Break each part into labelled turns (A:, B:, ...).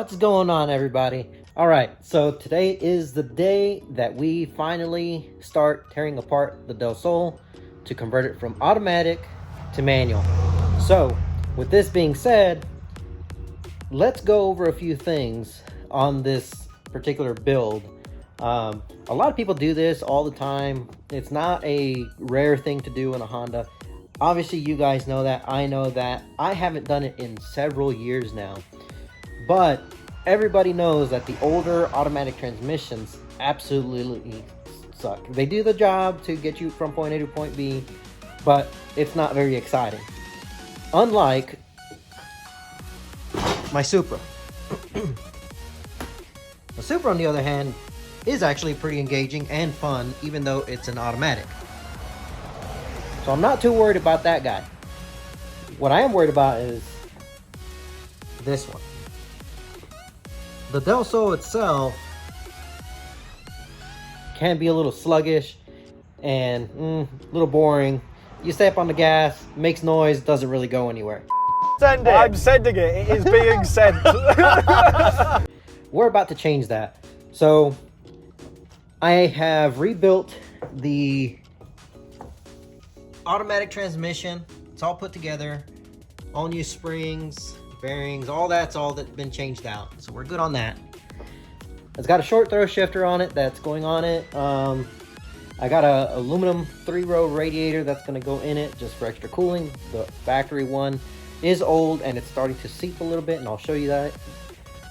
A: What's going on, everybody? All right, so today is the day that we finally start tearing apart the Delsol to convert it from automatic to manual. So with this being said, let's go over a few things on this particular build. A lot of people do this all the time. It's not a rare thing to do in a Honda. Obviously, you guys know that. I know that. I haven't done it in several years now. But everybody knows that the older automatic transmissions absolutely suck. They do the job to get you from point A to point B, but it's not very exciting. Unlike my SUPRA. The SUPRA, on the other hand, is actually pretty engaging and fun, even though it's an automatic. So I'm not too worried about that guy. What I am worried about is this one. The Delsol itself can be a little sluggish and a little boring. You step on the gas, makes noise, doesn't really go anywhere.
B: Send it. I'm sending it. It is being sent.
A: We're about to change that. So I have rebuilt the automatic transmission. It's all put together. All new springs, bearings, all that's been changed out. So we're good on that. It's got a short throw shifter on it that's going on it. I got a aluminum 3-row radiator that's going to go in it just for extra cooling. The factory one is old and it's starting to seep a little bit, and I'll show you that.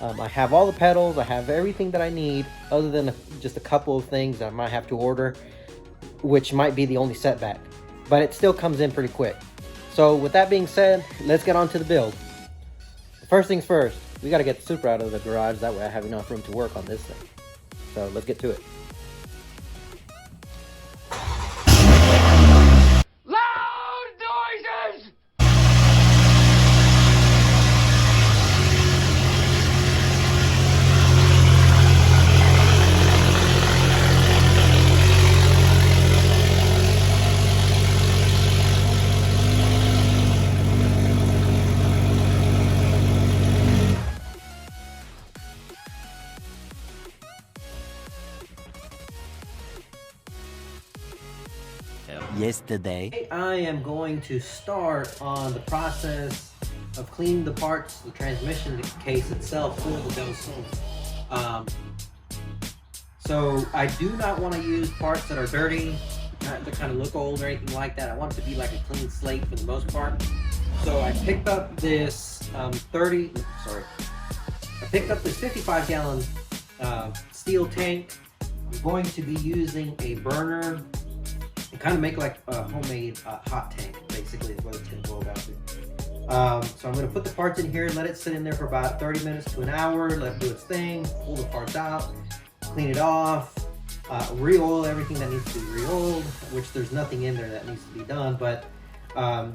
A: I have all the pedals. I have everything that I need, other than just a couple of things that I might have to order, which might be the only setback. But it still comes in pretty quick. So with that being said, let's get on to the build. First things first, we got to get the SUPRA out of the garage. That way I have enough room to work on this thing. So let's get to it.
C: Loud noises!
D: Yesterday.
A: I am going to start on the process of cleaning the parts, the transmission case itself for the Delsol. So I do not want to use parts that are dirty, to kind of look old or anything like that. I want it to be like a clean slate for the most part. So I picked up this 55-gallon steel tank. I'm going to be using a burner. Kind of make like a homemade hot tank, basically, is what it's going to boil down to. So I'm going to put the parts in here, let it sit in there for about 30 minutes to an hour, let it do its thing, pull the parts out, clean it off, re-oil everything that needs to be re-oiled, which there's nothing in there that needs to be done, but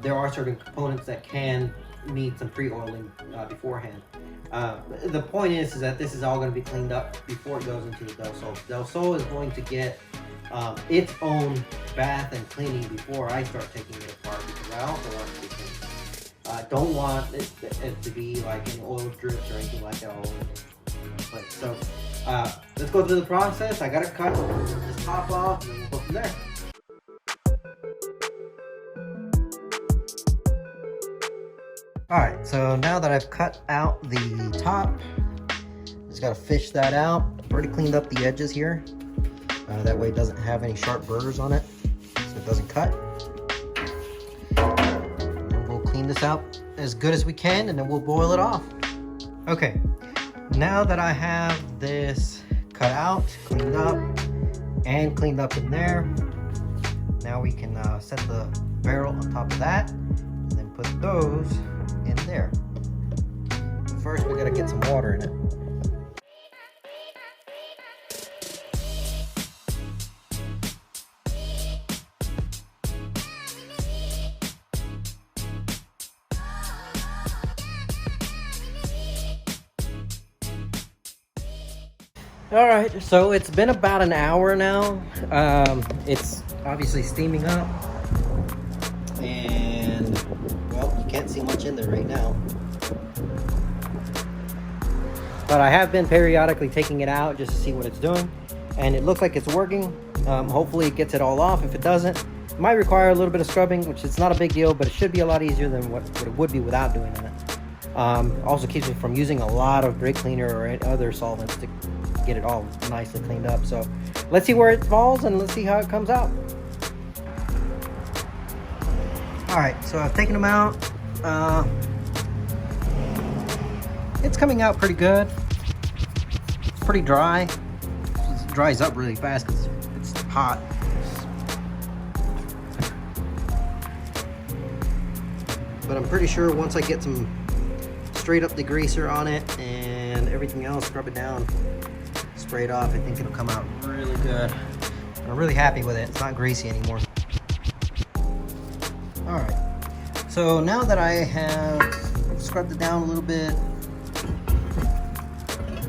A: there are certain components that can need some pre-oiling beforehand. The point is that this is all going to be cleaned up before it goes into the Delsol. Delsol is going to get its own bath and cleaning before I start taking it apart, because I also want it to be clean. Don't want it to be like any oil drips or anything like that all over the place. So let's go through the process. I gotta cut this top off and then we'll go from there. Alright, so now that I've cut out the top, just gotta fish that out. I've already cleaned up the edges here. That way it doesn't have any sharp burrs on it, so it doesn't cut. And then we'll clean this out as good as we can, and then we'll boil it off. Okay, now that I have this cut out, cleaned up in there, now we can set the barrel on top of that, and then put those in there. But first, we gotta get some water in it. All right, so it's been about an hour now. It's obviously steaming up, and well, you can't see much in there right now. but I have been periodically taking it out just to see what it's doing, and it looks like it's working. Hopefully it gets it all off. If it doesn't, it might require a little bit of scrubbing, which is not a big deal, but it should be a lot easier than what it would be without doing that. Also keeps me from using a lot of brake cleaner or any other solvents to get it all nicely cleaned up. So let's see where it falls and let's see how it comes out. All right, so I've taken them out. It's coming out pretty good. It's pretty dry. It dries up really fast because it's hot. But I'm pretty sure once I get some straight up degreaser on it and everything else, scrub it down, spray it off, I think it'll come out really good. I'm really happy with it. It's not greasy anymore. All right, so now that I have scrubbed it down a little bit,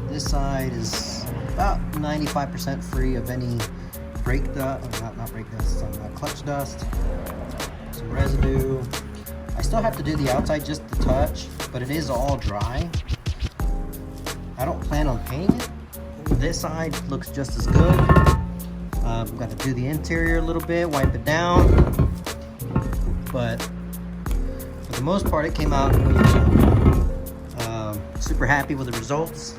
A: this side is about 95% free of any brake dust, not brake dust, some clutch dust, some residue. I still have to do the outside just a touch, but it is all dry. I don't plan on painting it. This side looks just as good. I'm going to do the interior a little bit, wipe it down. But for the most part, it came out really good. Super happy with the results.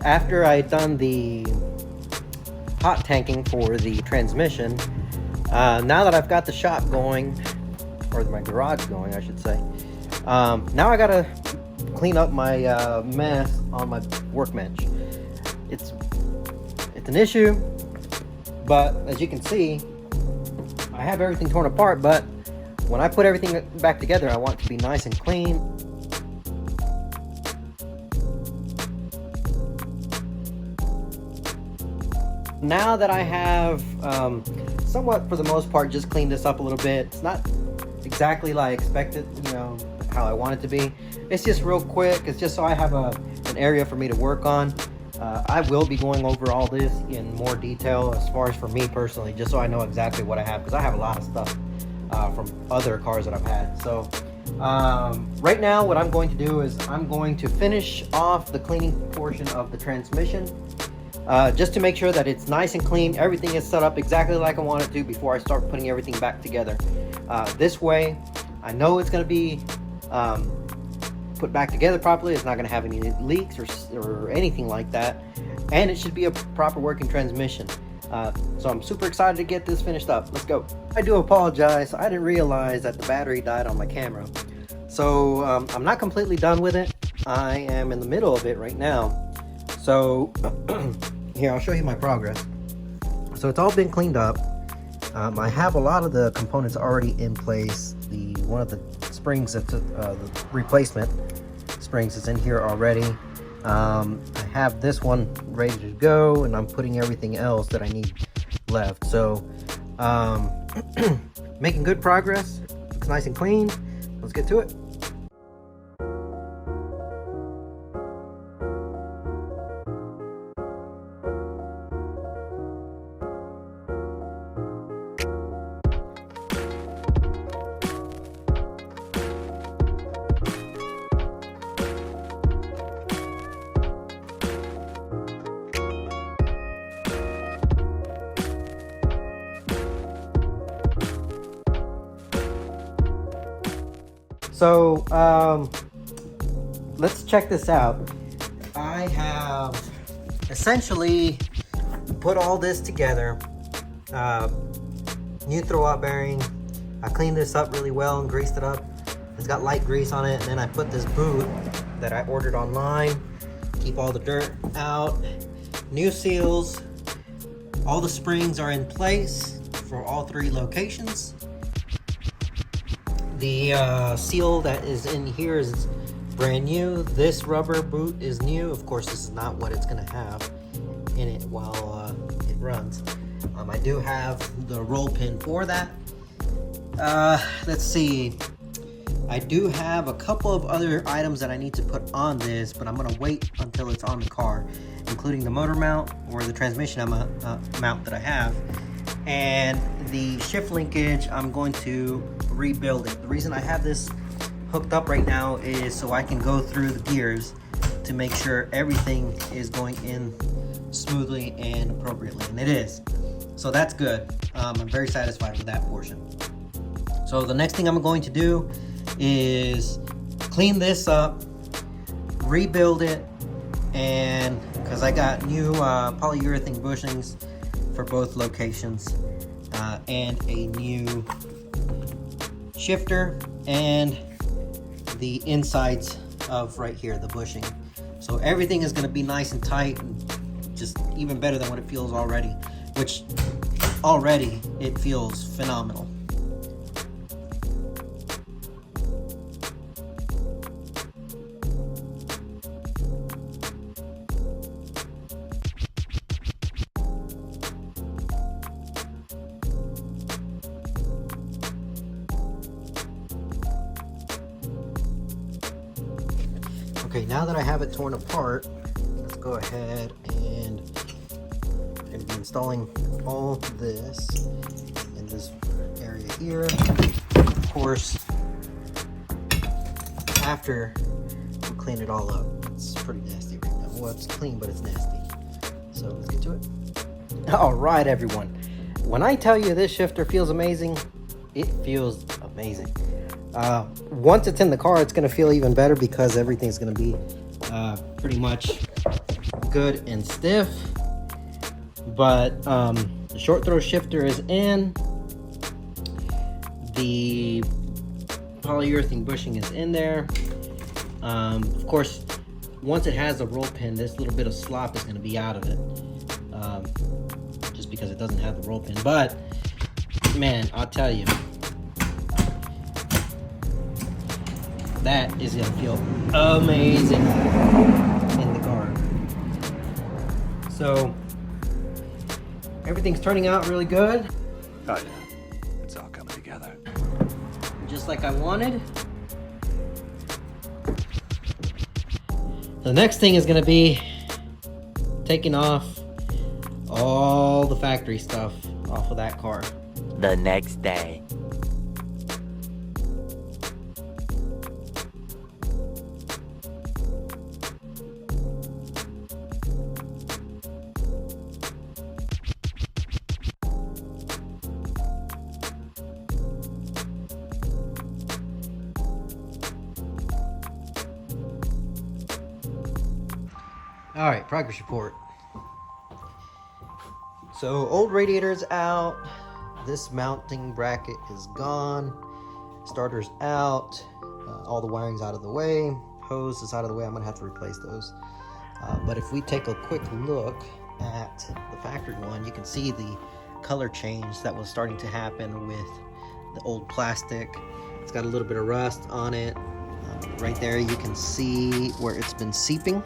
A: After I had done the hot tanking for the transmission, now that I've got the shop going, or my garage going, I should say, now I gotta clean up my mess on my workbench. It's an issue, but as you can see, I have everything torn apart, but when I put everything back together, I want it to be nice and clean. Now that I have somewhat, for the most part, just cleaned this up a little bit, it's not exactly like I expected, you know, how I want it to be. It's just real quick. It's just so I have an area for me to work on. I will be going over all this in more detail as far as for me personally, just so I know exactly what I have, because I have a lot of stuff from other cars that I've had. So right now what I'm going to do is I'm going to finish off the cleaning portion of the transmission, just to make sure that it's nice and clean. Everything is set up exactly like I want it to before I start putting everything back together. This way I know it's going to be put back together properly. It's not going to have any leaks or anything like that, and it should be a proper working transmission. So I'm super excited to get this finished up. Let's go. I do apologize, I didn't realize that the battery died on my camera. So I'm not completely done with it. I am in the middle of it right now. So here, I'll show you my progress. So it's all been cleaned up. I have a lot of the components already in place. One of the springs, that's the replacement springs, is in here already. I have this one ready to go, and I'm putting everything else that I need left. So making good progress. It's nice and clean. Let's get to it. So let's check this out. I have essentially put all this together. New throwout bearing. I cleaned this up really well and greased it up. It's got light grease on it, and then I put this boot that I ordered online. Keep all the dirt out. New seals. All the springs are in place for all 3 locations. The seal that is in here is brand new. This rubber boot is new. Of course, this is not what it's going to have in it while it runs. I do have the roll pin for that. Let's see. I do have a couple of other items that I need to put on this, but I'm going to wait until it's on the car, including the motor mount or the transmission mount that I have. And the shift linkage, I'm going to rebuild it. The reason I have this hooked up right now is so I can go through the gears to make sure everything is going in smoothly and appropriately, and it is. So that's good. I'm very satisfied with that portion. So the next thing I'm going to do is clean this up, rebuild it, and because I got new polyurethane bushings for both locations, and a new shifter and the insides of right here, the bushing. So everything is going to be nice and tight, and just even better than what it feels already, which already it feels phenomenal. Okay, now that I have it torn apart, let's go ahead and I'm going to be installing all this in this area here. Of course, after we clean it all up. It's pretty nasty right now. Well, it's clean, but it's nasty. So let's get to it. All right, everyone. When I tell you this shifter feels amazing, it feels amazing. Once it's in the car, it's going to feel even better because everything's going to be pretty much good and stiff. But the short throw shifter is in. The polyurethane bushing is in there. Of course, once it has a roll pin, this little bit of slop is going to be out of it. Just because it doesn't have the roll pin. But, man, I'll tell you. That is going to feel amazing in the car. So, everything's turning out really good.
B: Oh yeah, it's all coming together.
A: Just like I wanted. The next thing is going to be taking off all the factory stuff off of that car.
D: The next day.
A: All right, progress report. So old radiator's out. This mounting bracket is gone. Starter's out. All the wiring's out of the way. Hose is out of the way. I'm gonna have to replace those. But if we take a quick look at the factory one, you can see the color change that was starting to happen with the old plastic. It's got a little bit of rust on it. Right there you can see where it's been seeping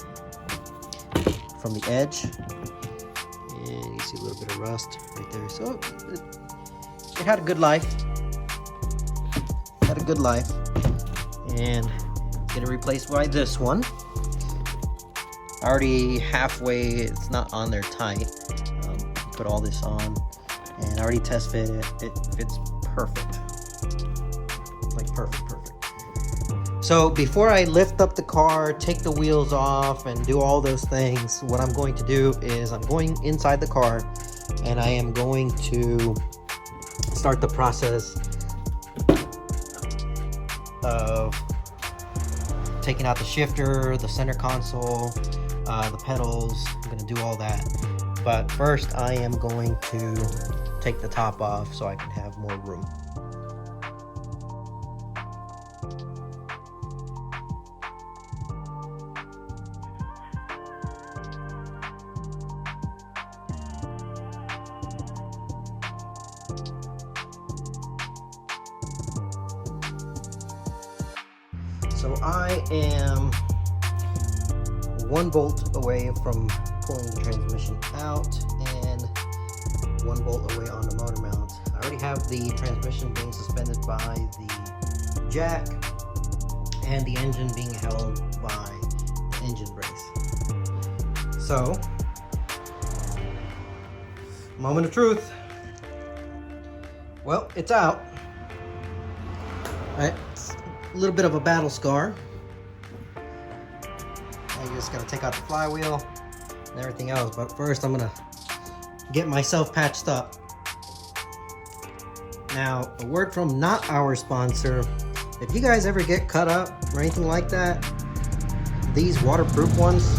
A: from the edge, and you see a little bit of rust right there. So it had a good life. And it's gonna replace by this one. Already halfway, it's not on there tight. Put all this on, and I already test fit it. It fits perfect, like perfect. So before I lift up the car, take the wheels off, and do all those things, what I'm going to do is I'm going inside the car, and I am going to start the process of taking out the shifter, the center console, the pedals. I'm going to do all that. But first I am going to take the top off so I can have more room. So I am 1 bolt away from pulling the transmission out and 1 bolt away on the motor mount. I already have the transmission being suspended by the jack and the engine being held by the engine brace. So, moment of truth. Well, it's out. All right. A little bit of a battle scar. Now just gotta take out the flywheel and everything else. But first I'm gonna get myself patched up. Now, a word from not our sponsor. If you guys ever get cut up or anything like that, these waterproof ones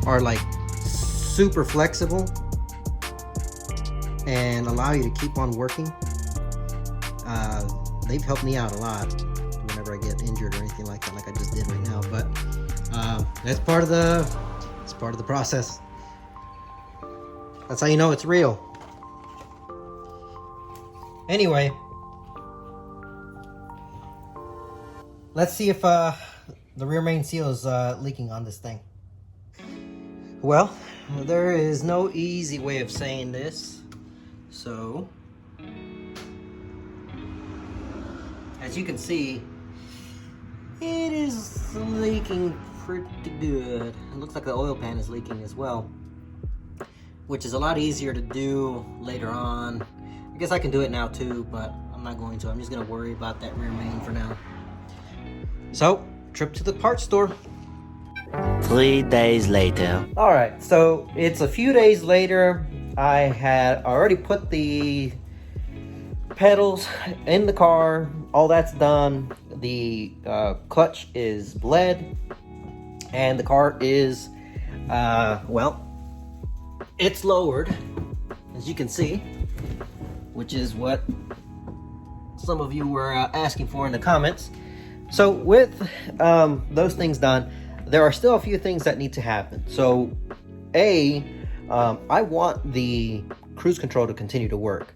A: are like super flexible and allow you to keep on working. They've helped me out a lot whenever I get injured or anything like that, like I just did right now. But that's part of the process. That's how you know it's real. Anyway, let's see if the rear main seal is leaking on this thing. Well, there is no easy way of saying this, so as you can see, it is leaking pretty good. It looks like the oil pan is leaking as well, which is a lot easier to do later on. I guess I can do it now too, but I'm not going to. I'm just going to worry about that rear main for now. So, trip to the parts store.
D: 3 days later.
A: Alright, so it's a few days later. I had already put the pedals in the car. All that's done. The clutch is bled. And the car is, well, it's lowered, as you can see, which is what some of you were asking for in the comments. So with those things done, there are still a few things that need to happen. So I want the cruise control to continue to work.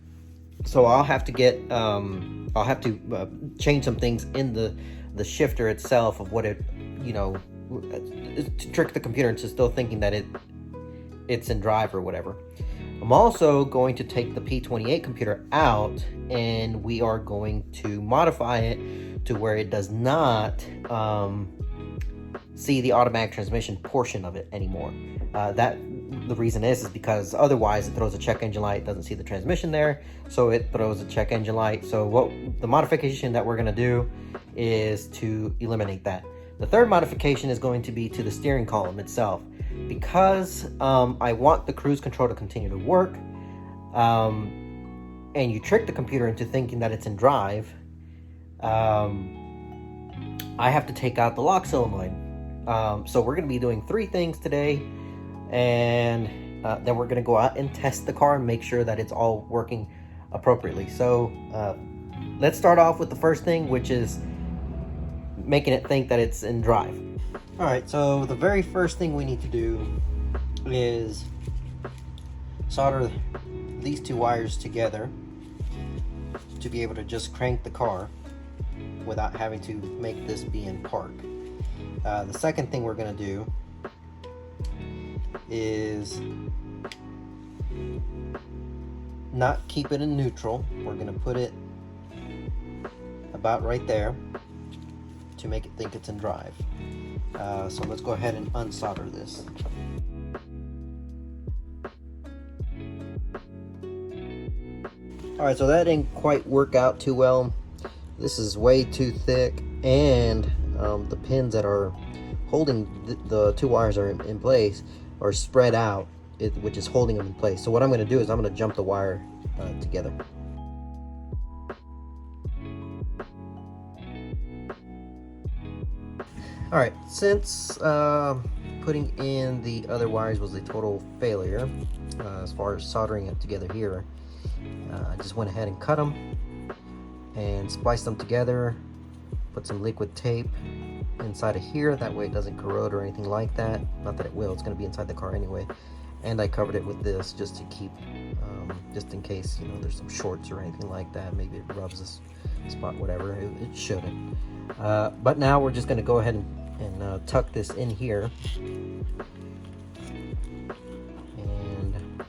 A: So I'll have to get, I'll have to change some things in the shifter itself of what it, you know, to trick the computer into still thinking that it's in drive or whatever. I'm also going to take the P28 computer out, and we are going to modify it to where it does not see the automatic transmission portion of it anymore. The reason is because otherwise it throws a check engine light, doesn't see the transmission there, so it throws a check engine light. So what the modification that we're going to do is to eliminate that. The third modification is going to be to the steering column itself. Because I want the cruise control to continue to work, and you trick the computer into thinking that it's in drive, I have to take out the lock solenoid. So we're going to be doing 3 things today, and then we're going to go out and test the car and make sure that it's all working appropriately. So let's start off with the first thing, which is making it think that it's in drive. Alright, so the very first thing we need to do is solder these 2 wires together to be able to just crank the car without having to make this be in park. The second thing we're going to do is not keep it in neutral. We're going to put it about right there to make it think it's in drive. So let's go ahead and unsolder this. Alright, so that didn't quite work out too well. This is way too thick, and the pins that are holding the 2 wires are in place are spread out, which is holding them in place. So what I'm going to do is I'm going to jump the wire together. Alright, since putting in the other wires was a total failure as far as soldering it together here, I just went ahead and cut them and spliced them together, put some liquid tape inside of here, that way it doesn't corrode or anything like that. Not that it will, it's going to be inside the car anyway. And I covered it with this just to keep, just in case, you know, there's some shorts or anything like that. Maybe it rubs this spot, whatever. It shouldn't. But now we're just going to go ahead and tuck this in here. And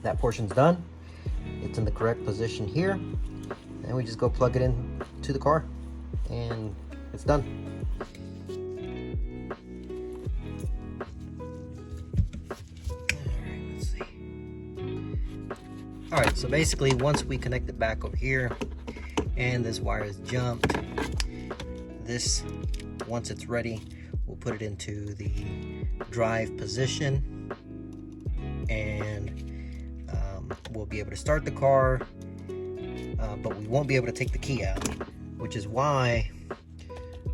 A: that portion's done. It's in the correct position here. And we just go plug it in to the car. And it's done. Alright, let's see. Alright, so basically once we connect it back over here and this wire is jumped, this, once it's ready, We'll put it into the drive position, and we'll be able to start the car, but we won't be able to take the key out, which is why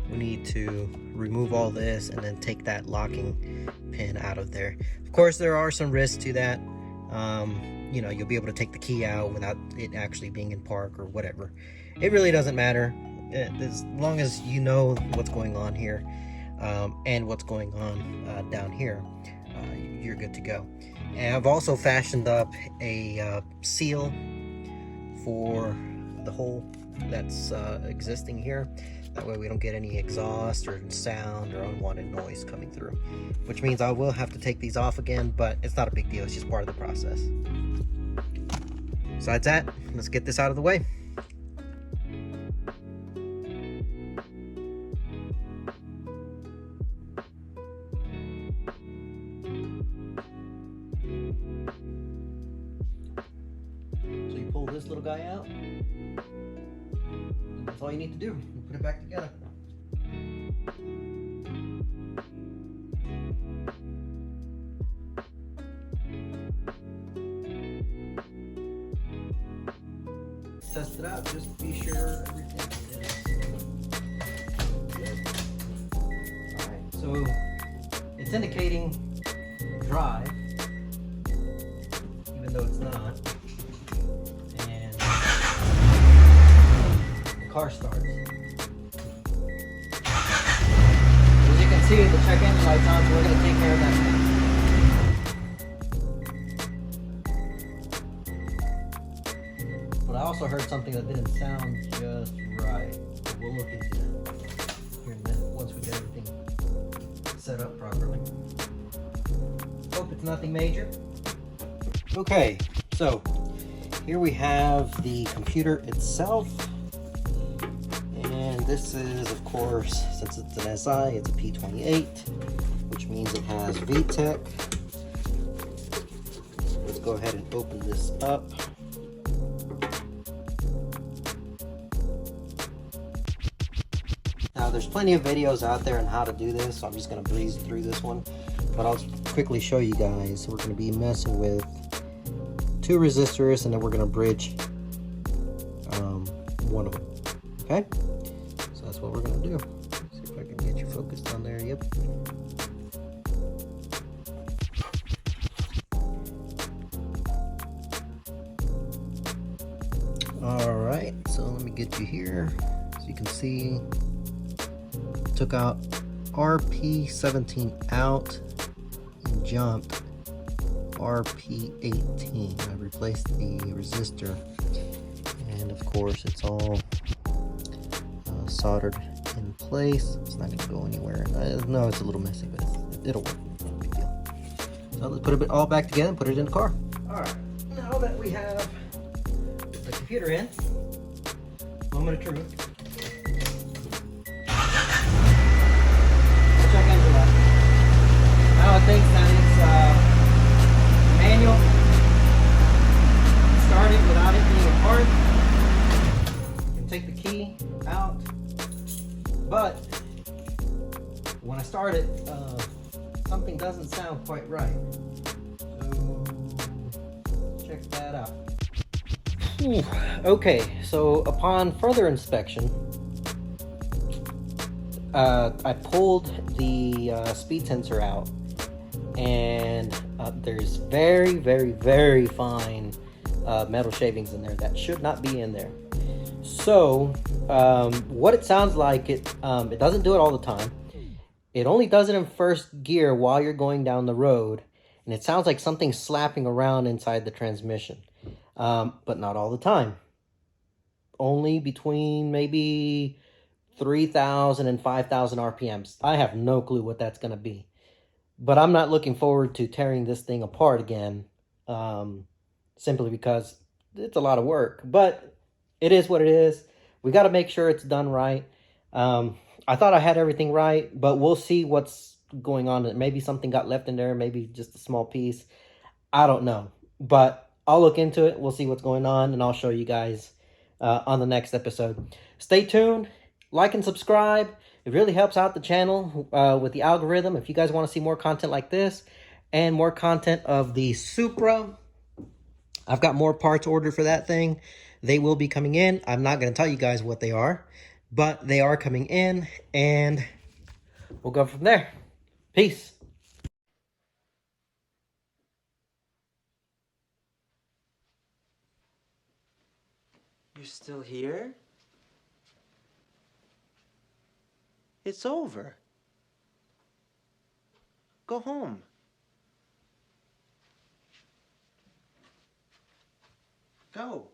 A: we need to remove all this and then take that locking pin out of there. Of course, there are some risks to that. You know, you'll be able to take the key out without it actually being in park or whatever. It really doesn't matter as long as you know what's going on here, and what's going on down here. You're good to go. And I've also fashioned up a seal for the hole that's existing here. That way we don't get any exhaust or sound or unwanted noise coming through. Which means I will have to take these off again, but it's not a big deal. It's just part of the process. Besides that, let's get this out of the way. So you pull this little guy out. That's all you need to do. You put it back together. Test it out, just be sure everything is good. Alright, so it's indicating drive, even though it's not. And the car starts. As you can see, the check engine light's on, so we're going to take care of that now. But I also heard something that didn't sound just right. We'll look into that here in a minute once we get everything set up properly. Hope it's nothing major. Okay, so here we have the computer itself. And this is, of course, since it's an SI, it's a P28, which means it has VTEC. Let's go ahead and open this up. Now, there's plenty of videos out there on how to do this, so I'm just going to breeze through this one. But I'll quickly show you guys. We're going to be messing with 2 resistors, and then we're going to bridge one of them. Okay? So that's what we're going to do. See if I can get you focused on there. Yep. Alright, so let me get you here. So you can see, took out RP17 out and jumped RP18. I replaced the resistor, and of course it's all soldered in place. It's not going to go anywhere. No, it's a little messy, but it'll work. No big deal. So let's put it all back together and put it in the car. Alright, now that we have the computer in, moment of truth. Check engine light. Now it thinks that it's manual. Start it without it being apart. You can take the key out. But when I start it, something doesn't sound quite right. So check that out. Okay, so upon further inspection, I pulled the speed sensor out, and there's very, very, very fine metal shavings in there that should not be in there. So what it sounds like, it doesn't do it all the time. It only does it in first gear while you're going down the road, and it sounds like something's slapping around inside the transmission, but not all the time. Only between maybe 3,000 and 5,000 RPMs. I have no clue what that's going to be. But I'm not looking forward to tearing this thing apart again, simply because it's a lot of work. But it is what it is. We got to make sure it's done right. I thought I had everything right, but we'll see what's going on. Maybe something got left in there, maybe just a small piece. I don't know. But I'll look into it. We'll see what's going on, and I'll show you guys on the next episode. Stay tuned. Like and subscribe. It really helps out the channel with the algorithm. If you guys want to see more content like this and more content of the Supra, I've got more parts ordered for that thing. They will be coming in. I'm not going to tell you guys what they are, but they are coming in, and we'll go from there. Peace.
E: You're still here? It's over. Go home. Go.